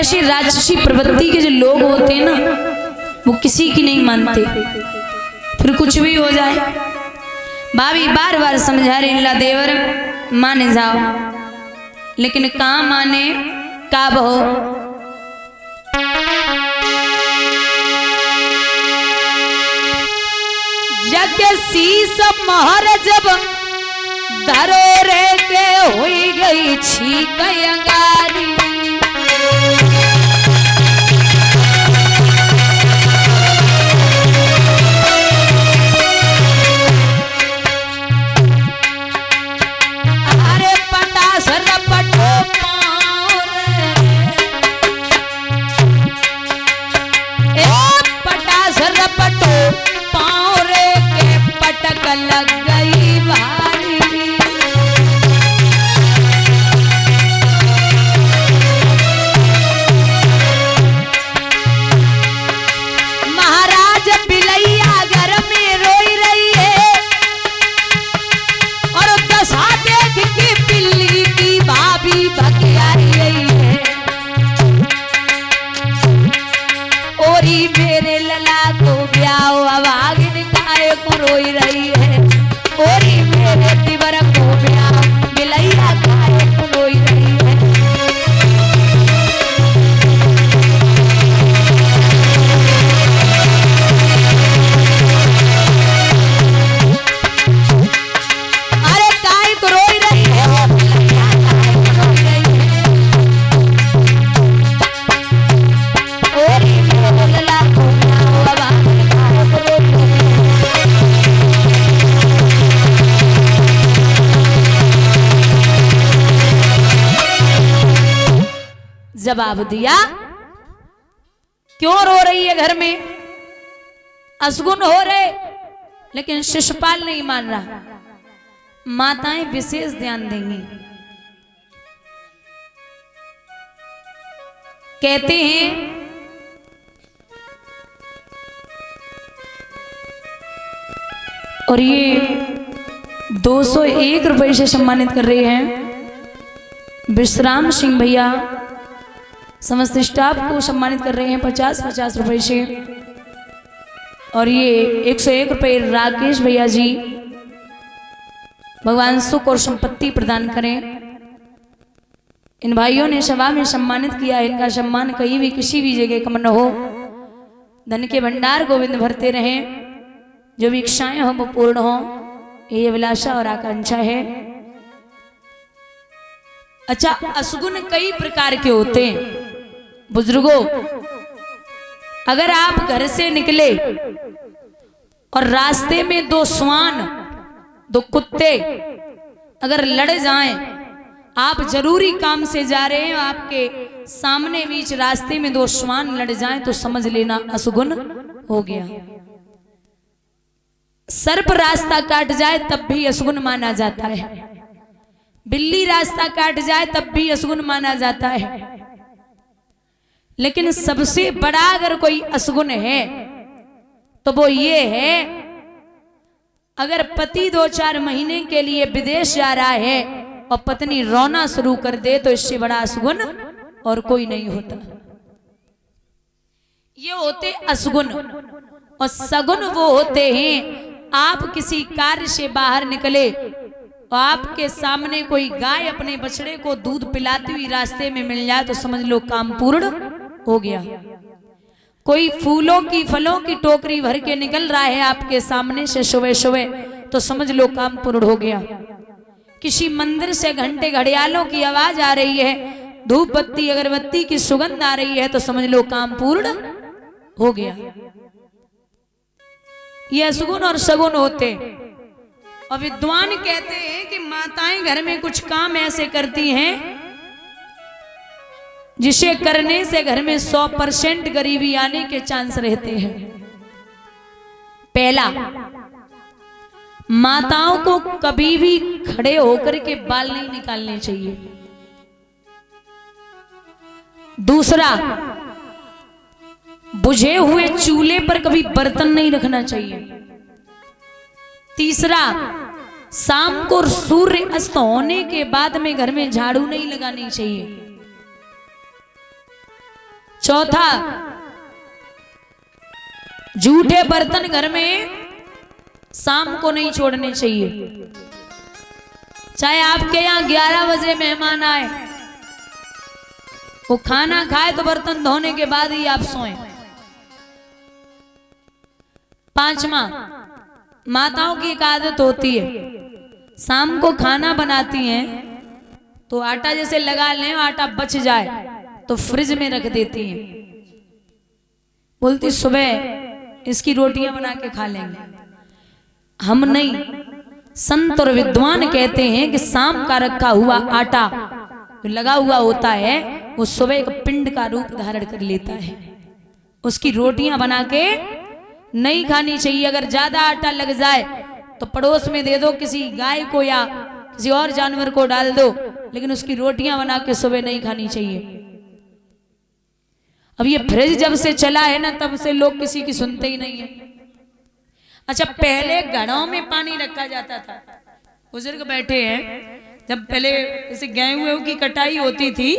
ऐसे राक्षसी प्रवृत्ति के जो लोग होते हैं ना, वो किसी की नहीं मानते, फिर कुछ भी हो जाए। भाभी बार बार समझा रही ला देवर माने जाओ, लेकिन कहाँ माने का बहो। जग शीस मोहर जब धरो रे के हुई गई छीक अंगारी। अरे पटास रपटो पटास रपटो पाँव रे के पटक लग गई भारी। महाराज बिलैया घर में रोई रही है और दशा देख के बिल्ली की भाभी भगियाई रही है। ओरी मेरे लला को ब्याओ आवाज निकाय को रोई रही है। ओरी मेरे दिवर को ब्याओ बिलैया काय को रोई रही है। अरे काय को रोई रही है, वो बिलैया काय को रोई रही है। ओरी मेरे लला को ब्याओ आवाज निकाय को रोई रही है। जवाब दिया, क्यों रो रही है घर में? असगुन हो रहे, लेकिन शिशुपाल नहीं मान रहा। माताएं विशेष ध्यान देंगी। कहते हैं और ये 201 रुपए से सम्मानित कर रहे हैं विश्राम सिंह भैया। समस्त स्टाफ को सम्मानित कर रहे हैं 50-50 रुपए से। और ये 101 रुपए राकेश भैया जी, भगवान सुख और संपत्ति प्रदान करें। इन भाइयों ने सभा में सम्मानित किया है, इनका सम्मान कहीं भी किसी भी जगह कम न हो। धन के भंडार गोविंद भरते रहें, जो भी इच्छाएं हो वो पूर्ण हो, ये अभिलाषा और आकांक्षा है। अच्छा, असगुन कई प्रकार के होते हैं बुजुर्गों। अगर आप घर से निकले और रास्ते में दो श्वान, दो कुत्ते अगर लड़ जाएं, आप जरूरी काम से जा रहे हैं, आपके सामने बीच रास्ते में दो श्वान लड़ जाएं, तो समझ लेना असगुन हो गया। सर्प रास्ता काट जाए तब भी असगुन माना जाता है। बिल्ली रास्ता काट जाए तब भी असगुन माना जाता है। लेकिन सबसे बड़ा अगर कोई असगुन है तो वो ये है, अगर पति 2-4 महीने के लिए विदेश जा रहा है और पत्नी रोना शुरू कर दे, तो इससे बड़ा असगुन और कोई नहीं होता। ये होते असगुन। और सगुन वो होते हैं, आप किसी कार्य से बाहर निकले और आपके सामने कोई गाय अपने बछड़े को दूध पिलाती हुई रास्ते में मिल जाए, तो समझ लो काम पूर्ण हो गया। कोई फूलों की फलों की टोकरी भर के निकल रहा है आपके सामने से सुबह सुबह, तो समझ लो काम पूर्ण हो गया। किसी मंदिर से घंटे घड़ियालों की आवाज आ रही है, धूप बत्ती अगरबत्ती की सुगंध आ रही है, तो समझ लो काम पूर्ण हो गया। ये असगुन और सगुन होते। और विद्वान कहते हैं कि माताएं घर में कुछ काम ऐसे करती हैं जिसे करने से घर में 100% गरीबी आने के चांस रहते हैं। पहला, माताओं को कभी भी खड़े होकर के बाल नहीं निकालने चाहिए। दूसरा, बुझे हुए चूल्हे पर कभी बर्तन नहीं रखना चाहिए। तीसरा, शाम को सूर्य अस्त होने के बाद में घर में झाड़ू नहीं लगानी चाहिए। चौथा, झूठे बर्तन घर में शाम को नहीं छोड़ने चाहिए। चाहे आपके यहाँ 11 बजे मेहमान आए, वो खाना खाए तो बर्तन धोने के बाद ही आप सोएं। पांचवा, माताओं की एक आदत होती है, शाम को खाना बनाती हैं तो आटा जैसे लगा लें, आटा बच जाए तो फ्रिज में रख देती हैं, बोलती सुबह इसकी रोटियां बना के खा लेंगे। हम नहीं, संत और विद्वान कहते हैं कि शाम का रखा हुआ आटा जो लगा हुआ होता है वो सुबह एक पिंड का रूप धारण कर लेता है। उसकी रोटियां बना के नहीं खानी चाहिए। अगर ज्यादा आटा लग जाए तो पड़ोस में दे दो, किसी गाय को या किसी और जानवर को डाल दो, लेकिन उसकी रोटियां बना के सुबह नहीं खानी चाहिए। अब ये फ्रिज जब से चला है ना, तब से लोग किसी की सुनते ही नहीं है। अच्छा, पहले घड़ों में पानी रखा जाता था। बुजुर्ग बैठे हैं, जब पहले जैसे गेहूं की कटाई होती थी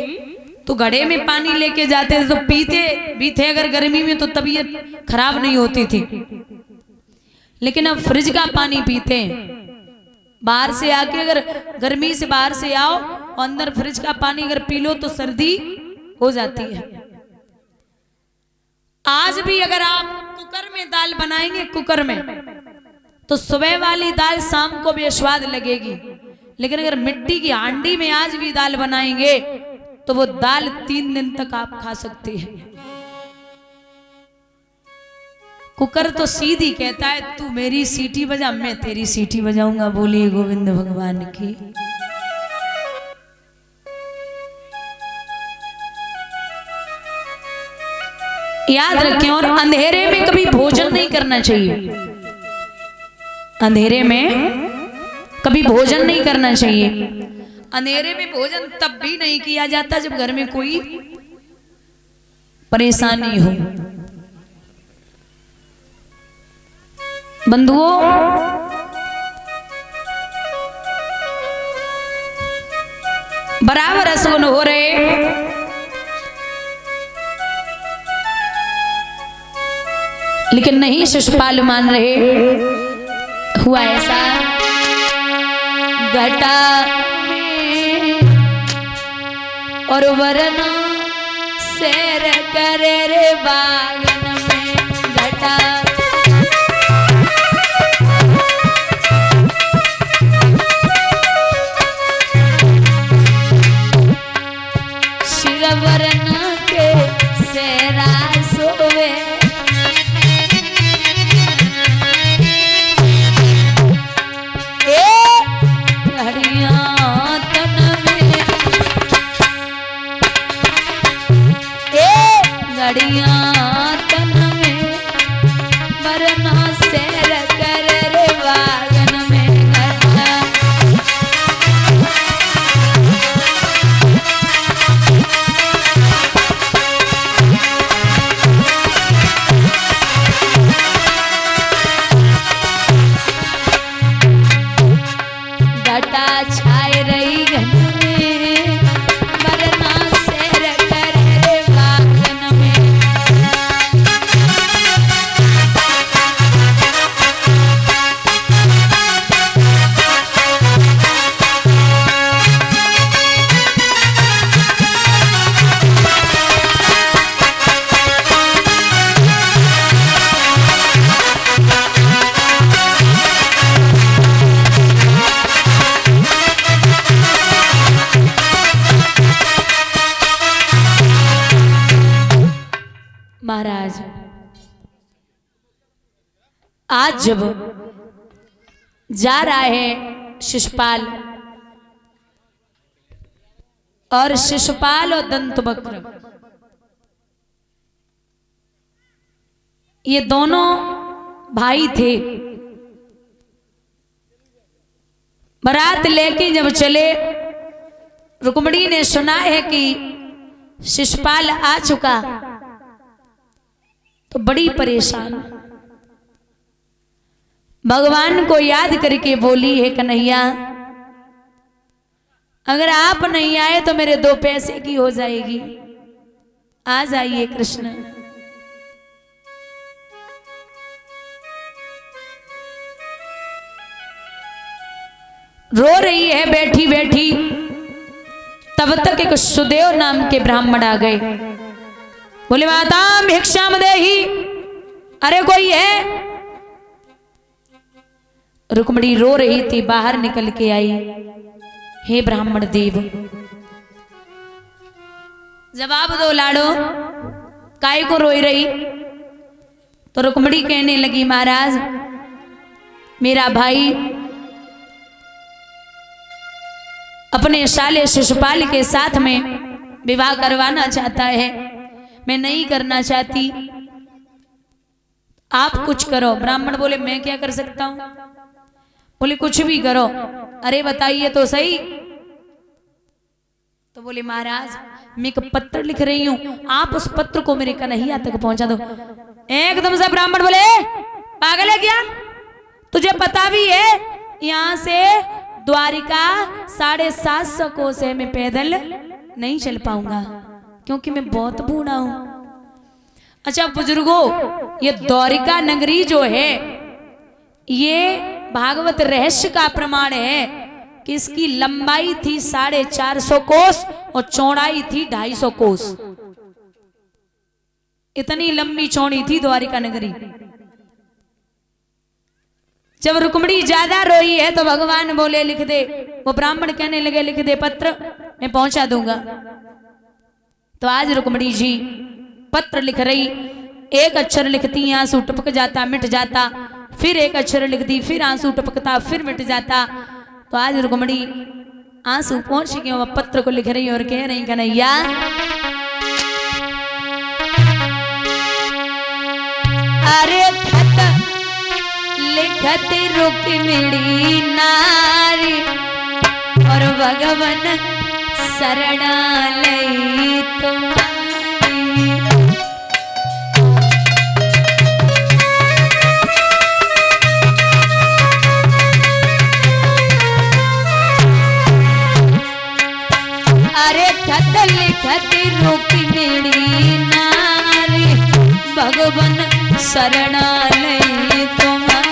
तो घड़े में पानी लेके जाते थे, तो पीते भी थे अगर गर्मी में, तो तबीयत खराब नहीं होती थी। लेकिन अब फ्रिज का पानी पीते हैं। बाहर से आके, अगर गर्मी से बाहर से आओ और अंदर फ्रिज का पानी अगर पी लो तो सर्दी हो जाती है। आज भी अगर आप कुकर में दाल बनाएंगे, कुकर में, तो सुबह वाली दाल शाम को बेस्वाद लगेगी। लेकिन अगर मिट्टी की हांडी में आज भी दाल बनाएंगे तो वो दाल 3 दिन तक आप खा सकते हैं। कुकर तो सीधी कहता है तू मेरी सीटी बजा, मैं तेरी सीटी बजाऊंगा। बोलिए गोविंद भगवान की। याद रखें, और अंधेरे में कभी भोजन नहीं करना चाहिए। अंधेरे में कभी भोजन नहीं करना चाहिए। अंधेरे में भोजन तब भी नहीं किया जाता जब घर में कोई परेशानी हो। बंधुओं, बराबर असगुन हो रहे, लेकिन नहीं शिशुपाल मान रहे। हुआ ऐसा, घटा में और वरना सैर करे रे बागन में। घटा शिव वरना के सैरा सोवे। तन में मरना सैर कर रे बागन में। घटा घटा छाए रही घन में, मरना सैर कर रे बागन में। महाराज, आज जब जा रहा है शिशुपाल और दंतवक्र, ये दोनों भाई थे। बारात लेके जब चले, रुक्मिणी ने सुना है कि शिशुपाल आ चुका, तो बड़ी परेशान भगवान को याद करके बोली, है कन्हैया, अगर आप नहीं आए तो मेरे 2 पैसे की हो जाएगी। आ जाइए कृष्ण। रो रही है बैठी बैठी। तब तक एक सुदेव नाम के ब्राह्मण आ गए। बोले माता भिक्षाम देहि, अरे कोई है? रुक्मिणी रो रही थी, बाहर निकल के आई। हे ब्राह्मण देव, जवाब दो लाडो, काय को रोई रही? तो रुक्मिणी कहने लगी महाराज, मेरा भाई अपने साले शिशुपाल के साथ में विवाह करवाना चाहता है, मैं नहीं करना चाहती, आप कुछ करो। ब्राह्मण बोले मैं क्या कर सकता हूं? बोले कुछ भी करो। अरे बताइए तो सही। तो बोले महाराज मैं एक पत्र लिख रही हूं, आप उस पत्र को मेरे कन्हैया तक पहुंचा दो। एकदम से ब्राह्मण बोले पागल है क्या? तुझे पता भी है यहां से द्वारिका 750 कोस है, मैं पैदल नहीं चल पाऊंगा क्योंकि मैं बहुत बूढ़ा हूं। अच्छा बुजुर्गों, ये द्वारिका नगरी जो है ये भागवत रहस्य का प्रमाण है कि इसकी लंबाई थी 450 कोस और चौड़ाई थी 250 कोस। इतनी लंबी चौड़ी थी द्वारिका नगरी। जब रुक्मिणी ज्यादा रोई है तो भगवान बोले लिख दे। वो ब्राह्मण कहने लगे लिख दे पत्र, मैं पहुंचा दूंगा। तो आज रुक्मिणी जी पत्र लिख रही, एक अक्षर लिखती आंसू टपक जाता मिट जाता, फिर एक अक्षर लिखती फिर आंसू टपकता फिर मिट जाता। तो आज रुक्मिणी आंसू पहुंच गए, वह पत्र को लिख रही और कह रही कन्हैया अरे लिखत रुक्मिणी नारी और भगवन शरणालय तुम्हारी। अरे खत लिखत रुक्मिणी नारी भगवन शरणालय तुम्हारी।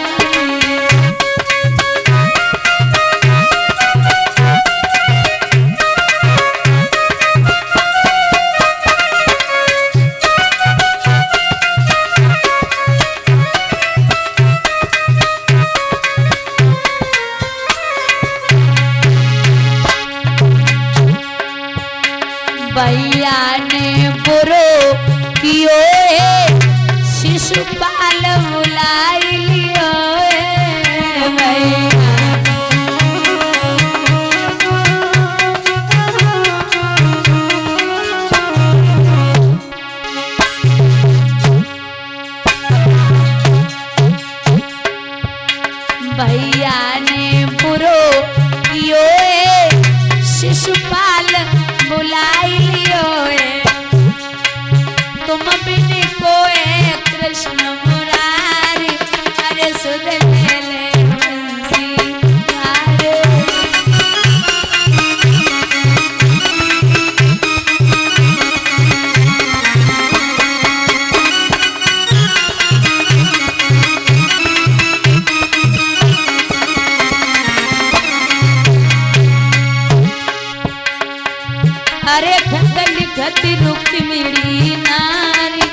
भैया ने बुरो कियो है, शिशुपाल बुलाई लियो है भैया। भैया ने बुरो कियो है, शिशुपाल बुलाई लियो है। तुम बिन कोए कृष्ण मुरारी, अरे सुध ले ले बंसी हारे। अरे खत लिखत रुक्मिणी नारी,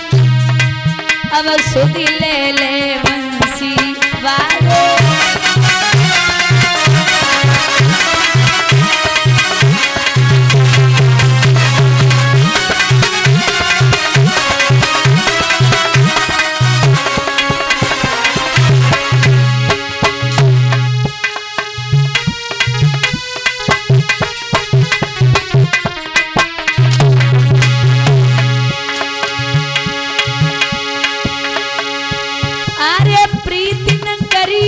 अब सुध ले ले बंसी वारे। प्रीति न करी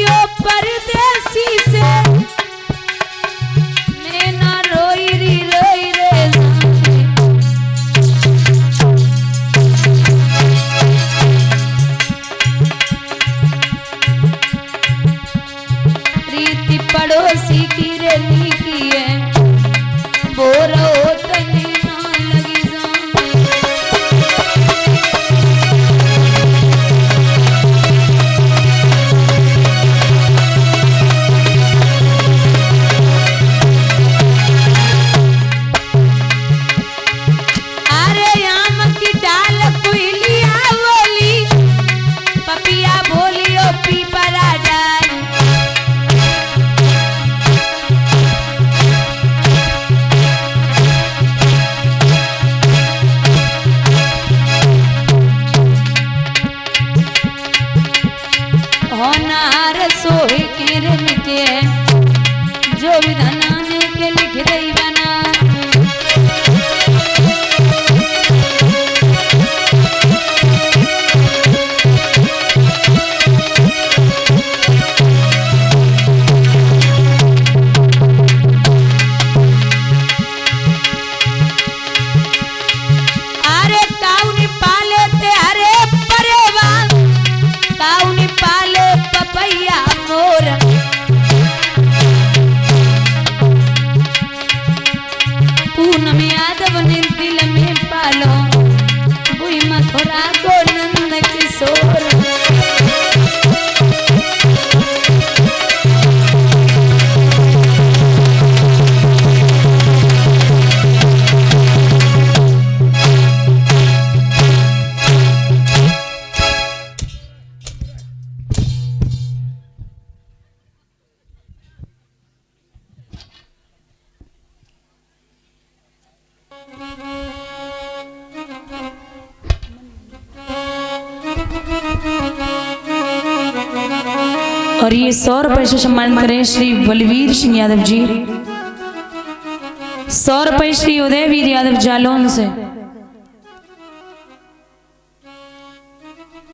और ये 100 रुपए से सम्मानित करें श्री बलवीर सिंह यादव जी, 100 रुपए श्री उदयवीर यादव जालौन से।